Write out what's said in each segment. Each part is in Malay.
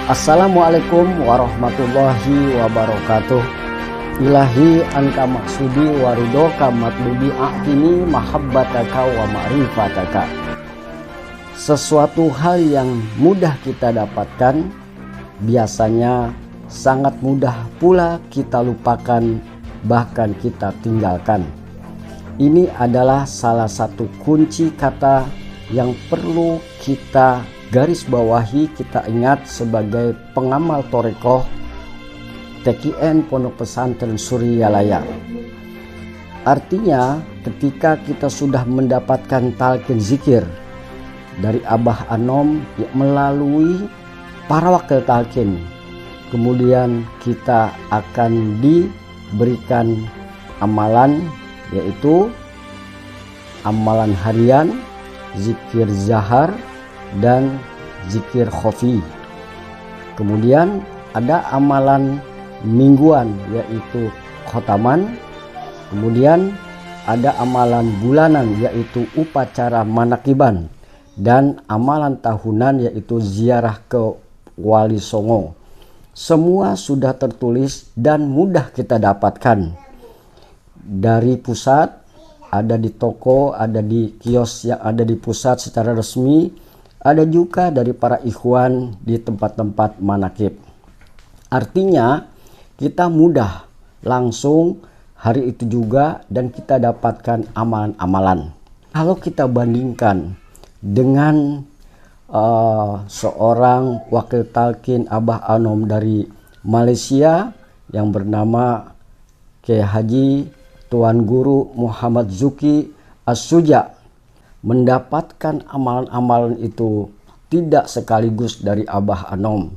Assalamualaikum warahmatullahi wabarakatuh. Ilahi anta maksudi waridoka matlubi a'tini mahabbataka wa ma'rifataka. Sesuatu hal yang mudah kita dapatkan biasanya sangat mudah pula kita lupakan, bahkan kita tinggalkan. Ini adalah salah satu kunci kata yang perlu kita garis bawahi, kita ingat sebagai pengamal Thariqah TKN Pondok Pesantren Suryalaya. Artinya ketika kita sudah mendapatkan talqin zikir dari Abah Anom melalui para wakil talqin, kemudian kita akan diberikan amalan, yaitu amalan harian, zikir zahar, dan zikir khofi. Kemudian ada amalan mingguan, yaitu khotaman. Kemudian ada amalan bulanan, yaitu upacara manakiban. Dan amalan tahunan, yaitu ziarah ke Wali Songo. Semua sudah tertulis dan mudah kita dapatkan dari pusat, ada di toko, ada di kios yang ada di pusat secara resmi, ada juga dari para ikhwan di tempat-tempat manakib. Artinya kita mudah langsung hari itu juga dan kita dapatkan amalan-amalan. Kalau kita bandingkan dengan seorang wakil talqin Abah Anom dari Malaysia yang bernama Kiai Haji Tuan Guru Muhammad Zuki As-Suja, mendapatkan amalan-amalan itu tidak sekaligus dari Abah Anom.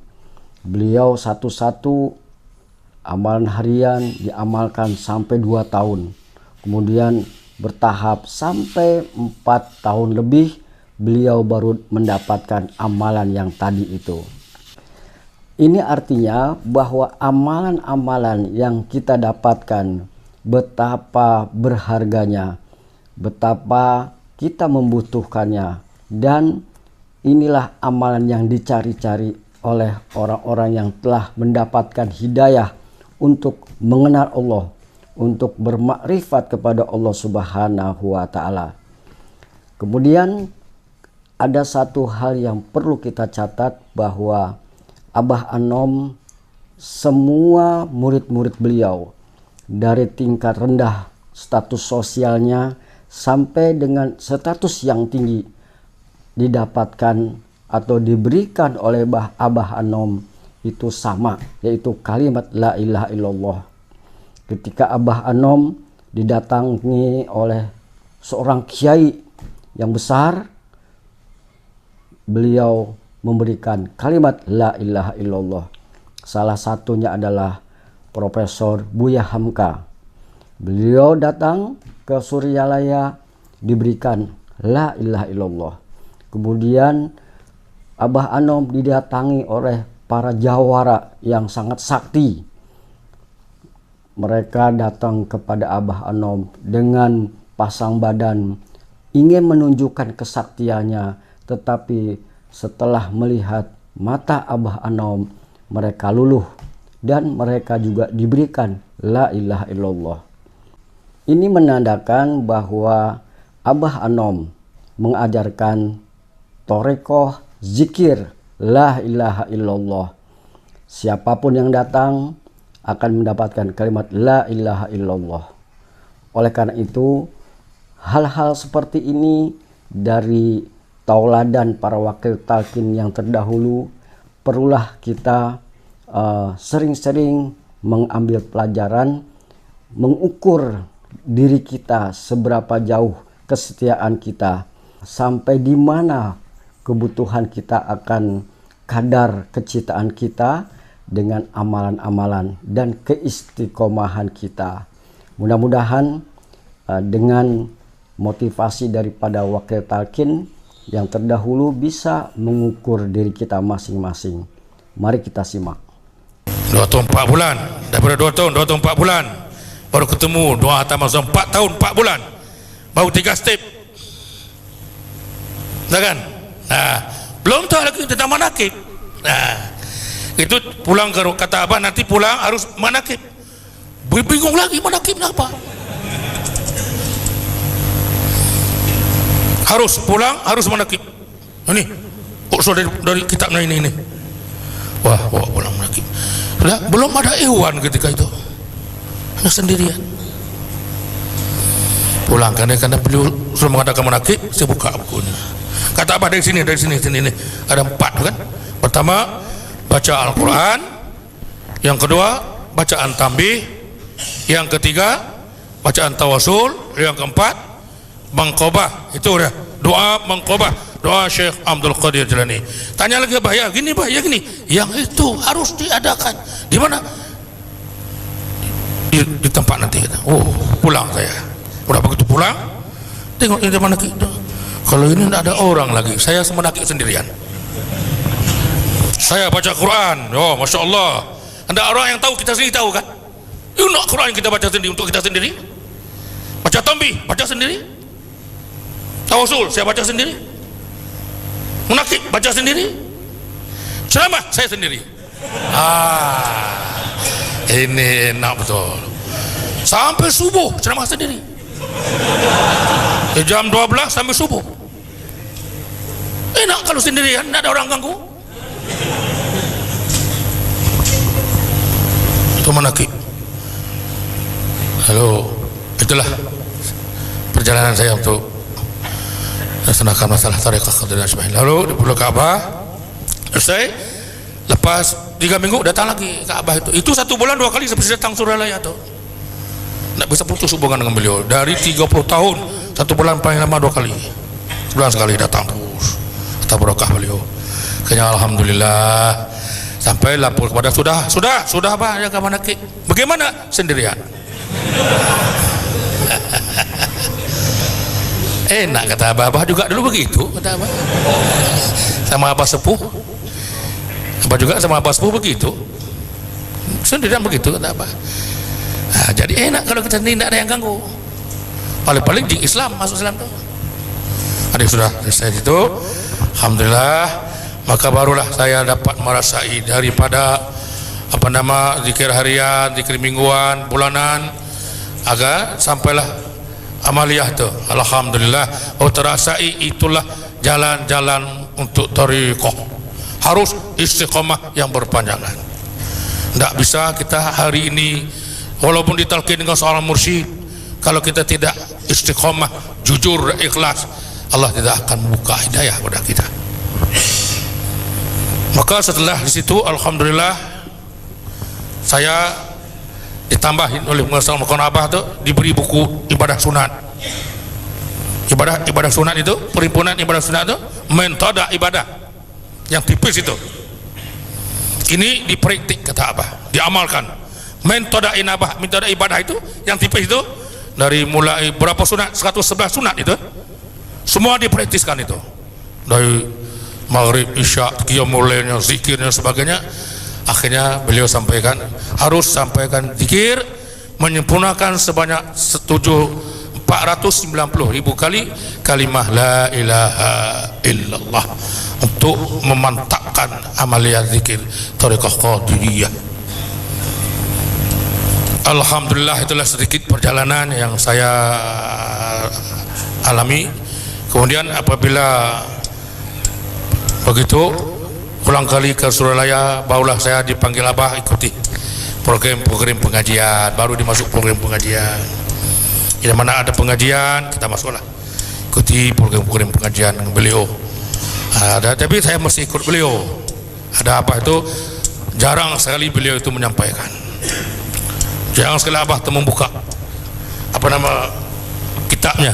Beliau satu-satu amalan harian diamalkan sampai 2 tahun. Kemudian bertahap sampai 4 tahun lebih beliau baru mendapatkan amalan yang tadi itu. Ini artinya bahwa amalan-amalan yang kita dapatkan betapa berharganya, betapa kita membutuhkannya, dan inilah amalan yang dicari-cari oleh orang-orang yang telah mendapatkan hidayah untuk mengenal Allah, untuk bermakrifat kepada Allah Subhanahu wa Ta'ala. Kemudian ada satu hal yang perlu kita catat, bahwa Abah Anom, semua murid-murid beliau dari tingkat rendah status sosialnya sampai dengan status yang tinggi didapatkan atau diberikan oleh Abah Anom itu sama, yaitu kalimat la ilaha illallah. Ketika Abah Anom didatangi oleh seorang kiai yang besar, beliau memberikan kalimat la ilaha illallah. Salah satunya adalah Profesor Buya Hamka. Beliau datang ke Suryalaya, diberikan la ilaha illallah. Kemudian Abah Anom didatangi oleh para jawara yang sangat sakti. Mereka datang kepada Abah Anom dengan pasang badan, ingin menunjukkan kesaktiannya, tetapi setelah melihat mata Abah Anom, mereka luluh dan mereka juga diberikan la ilaha illallah. Ini menandakan bahwa Abah Anom mengajarkan Thariqah zikir la ilaha illallah. Siapapun yang datang akan mendapatkan kalimat la ilaha illallah. Oleh karena itu, hal-hal seperti ini dari tauladan para wakil talqin yang terdahulu perlulah kita sering-sering mengambil pelajaran, mengukur diri kita seberapa jauh kesetiaan kita, sampai di mana kebutuhan kita akan kadar kecintaan kita dengan amalan-amalan dan keistiqomahan kita. Mudah-mudahan dengan motivasi daripada wakil talqin yang terdahulu bisa mengukur diri kita masing-masing. Mari kita simak. 2 tahun 4 bulan, daripada 2 tahun 4 bulan baru ketemu 2 hatam 4 tahun 4 bulan baru 3 step. Nah kan? Belum tahu lagi tentang manakib. Itu pulang ke kata abah, nanti pulang harus manakib. Bingung lagi manakib apa? Harus pulang, harus manakib. Ini usul dari kitabnya ini. Wah, pulang manakib. Sudah, belum ada Iwan ketika itu. Hanya sendirian. Pulang karena beliau sudah mengadakan manakib, saya buka bukunya. Kata abah dari sini ini. Ada 4 kan? Pertama, baca Al-Quran. Yang kedua, bacaan tambih. Yang ketiga, bacaan tawasul. Yang keempat, mangqobah. Itu udah doa mangqobah, doa Syekh Abdul Qadir Jilani. Tanya lagi abah, ya gini bah, ya gini. Yang itu harus diadakan. Di mana? Di tempat nanti. Oh, pulang saya. Udah begitu pulang, tengok ini mana kita. Kalau ini tidak ada orang lagi, saya semenakik sendirian. Saya baca Quran, oh masya Allah. Ada orang yang tahu, kita sendiri tahu kan? Ini Quran kita baca sendiri untuk kita sendiri. Baca tambih, baca sendiri. Tawasul, saya baca sendiri. Munakib, baca sendiri. Ceramah, saya sendiri. Ini enak betul. Sampai subuh ceramah sendiri. Jam 12 sampai subuh. Enak kalau sendirian, tidak ada orang ganggu. Itu manakib. Halo, itulah perjalanan saya untuk melaksanakan masalah tarekat Qadiriyah Syekh. Lalu di Pulau Ka'bah selesai, lepas 3 minggu datang lagi Ka'bah itu 1 bulan 2 kali seperti datang Suralaya tuh. Tidak bisa putus hubungan dengan beliau dari 30 tahun, 1 bulan paling lama 2 kali, sebulan sekali datang terus. Kata barokah beliau. Kayaknya alhamdulillah sampai lapor kepada sudah Pak, jaga manakib. Bagaimana? Sendirian. Enak kata abah juga dulu begitu, kata abah. Sama abah sepuh. Abah juga sama abah sepuh begitu. Sendirian begitu kata abah. Nah, jadi enak kalau kita sendiri, tidak ada yang ganggu. Paling-paling di Islam, masuk Islam tuh. Adik sudah selesai itu, alhamdulillah, maka barulah saya dapat merasai daripada zikir harian, zikir mingguan, bulanan, agar sampailah amaliyah tuh. Alhamdulillah, terasai itulah jalan-jalan untuk thariqah. Harus istiqomah yang berpanjangan. Tidak bisa kita hari ini walaupun ditalqin dengan seorang mursyid, kalau kita tidak istiqomah, jujur, ikhlas, Allah tidak akan membuka hidayah pada kita. Maka setelah di situ alhamdulillah saya ditambahin oleh pengusaha Makan Abah tuh, diberi buku ibadah sunat. Ibadah sunat itu, perhimpunan ibadah sunat itu mentada ibadah yang tipis itu. Ini dipraktik kata Abah, diamalkan. Mentada ibadah itu yang tipis itu, dari mulai berapa sunat, 111 sunat itu semua dipraktiskan itu, dari maghrib, isya, qiyamul lailnya, zikirnya, sebagainya. Akhirnya beliau sampaikan harus sampaikan zikir menyempurnakan sebanyak 490.000 kali kalimah la ilaha illallah untuk memantapkan amaliyah zikir thariqah Qadiriyah. Alhamdulillah, itulah sedikit perjalanan yang saya alami. Kemudian apabila begitu ulang kali ke Suralaya, barulah saya dipanggil Abah ikuti program-program pengajian. Baru dimasuk program pengajian. Di mana ada pengajian kita masuklah, ikuti program-program pengajian beliau. Tapi saya mesti ikut beliau. Ada apa itu jarang sekali beliau itu menyampaikan. Jarang sekali Abah itu membuka kitabnya.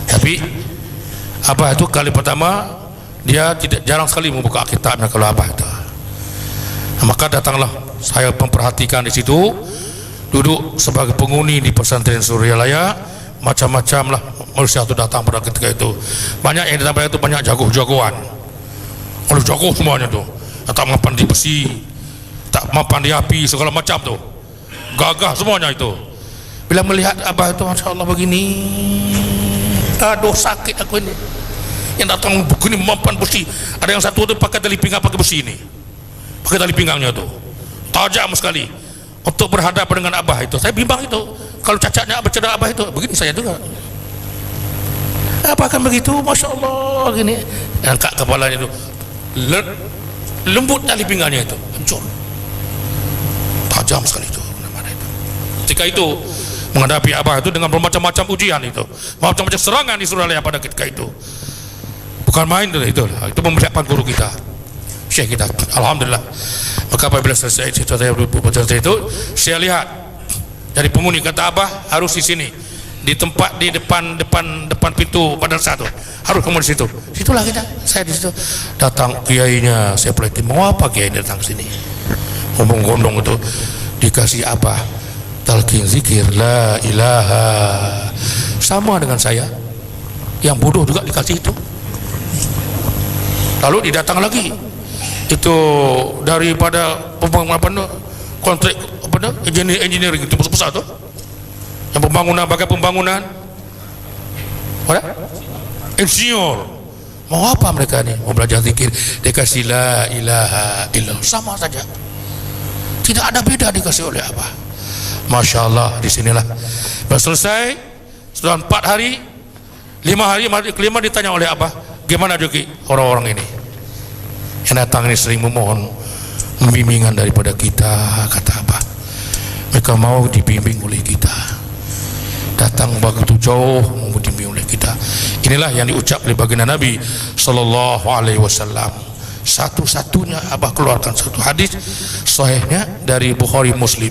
Tapi Abah itu kali pertama dia jarang sekali membuka kitabnya kalau Abah itu. Maka datanglah saya memperhatikan di situ, duduk sebagai penghuni di pesantren Suralaya, macam-macam lah manusia itu datang pada ketika itu. Banyak yang datang itu, banyak jago-jagoan, kalau jago semuanya tuh, tak mapan di besi, tak mapan di api, segala macam tuh, gagah semuanya itu. Bila melihat Abah itu, masya Allah begini, aduh sakit aku ini. Yang datang begini mapan besi, ada yang satu itu pakai tali pinggang pakai besi ini, pakai tali pinggangnya tuh tajam sekali untuk berhadapan dengan Abah itu. Saya bimbang itu kalau cacatnya bercedera Abah itu. Begini saya juga, apa kan begitu, Masya Allah, gini angkat kepalanya itu, lembut tali pinggangnya itu, hancur, tajam sekali itu. Ketika itu menghadapi Abah itu dengan bermacam-macam ujian itu, macam-macam serangan di Suralaya pada ketika itu, bukan main itu mempersiapkan guru kita, Syekh kita. Alhamdulillah. Maka apabila selesai cerita saya itu, saya lihat dari penghuni, kata Abah harus di sini, di tempat di depan pintu madrasah itu, harus kamu di situ. Situlah kita, saya di situ. Datang kiainya, saya pelajari, mau apa kiai datang sini? Ngomong gondong itu, dikasih Abah talqin zikir la ilaha, sama dengan saya yang bodoh juga dikasih itu. Lalu didatang lagi itu daripada kontrak engineering itu besar tuh, yang pembangunan, bagai pembangunan insinyur. Mau apa mereka nih? Mau belajar zikir, dikasih la ilaha illallah, sama saja, tidak ada beda dikasih oleh Abah. Masya Allah. Disinilah selesai, sudah 4 hari, 5 hari, kelima ditanya oleh Abah, gimana Joki orang-orang ini yang datang ini sering memohon pembimbingan daripada kita, kata Abah. Mereka mau dibimbing oleh kita, datang begitu jauh mau dibimbing oleh kita. Inilah yang diucap oleh baginda Nabi Sallallahu Alaihi Wasallam. Satu-satunya Abah keluarkan satu hadis sahihnya dari Bukhari, Muslim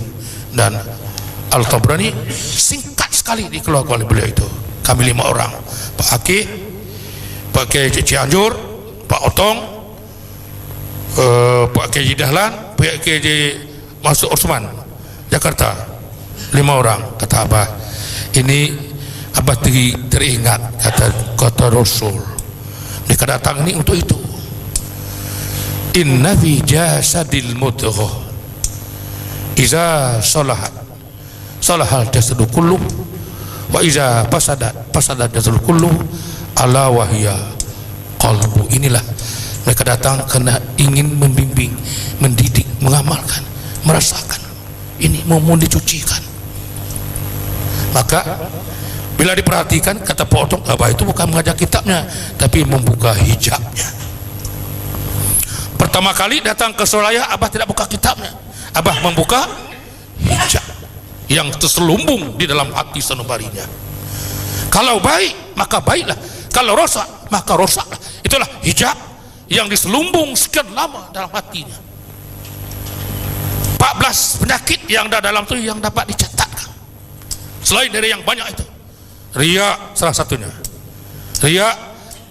dan Al-Tabrani, singkat sekali dikeluarkan oleh beliau itu. Kami 5 orang, Pak Akih, Pak Kiai Cianjur, Pak Otong, Pak Kiai Dahlan, Pak Kiai Masuk Osman, Jakarta. 5 orang, kata Abah. Ini Abah teringat kata Rasul, mereka datang ini untuk itu. Inna fi jasadil mudghah iza salahat salahal jasadu kulluh wa iza fasadat jasadu kulluh ala wahya qalbu. Inilah mereka datang karena ingin membimbing, mendidik, mengamalkan, merasakan ini mau dicucikan. Maka bila diperhatikan, kata Pak Otong, Abah itu bukan mengajak kitabnya, tapi membuka hijabnya. Pertama kali datang ke Suralaya, Abah tidak buka kitabnya, Abah membuka hijab yang terselubung di dalam hati sanubarinya. Kalau baik maka baiklah, kalau rosak maka rosaklah. Itulah hijab yang diselubung sekian lama dalam hatinya. 14 penyakit yang ada dalam itu yang dapat dicatatkan. Selain dari yang banyak itu, riya salah satunya. Riya,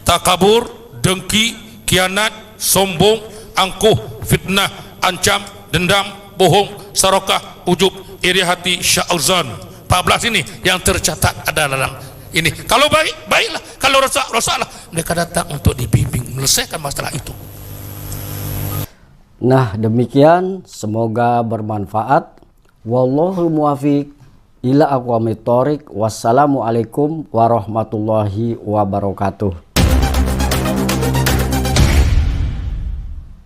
takabur, dengki, kianat, sombong, angkuh, fitnah, ancam, dendam, bohong, sarakah, ujub, iri hati, syauzan. 14 ini yang tercatat ada dalam ini. Kalau baik, baiklah. Kalau rosak, rosaklah. Mereka datang untuk dibimbing menyelesaikan masalah itu. Nah, demikian, semoga bermanfaat. Wallahu muwafiq ila aqwamit thoriq. Wassalamualaikum warahmatullahi wabarakatuh.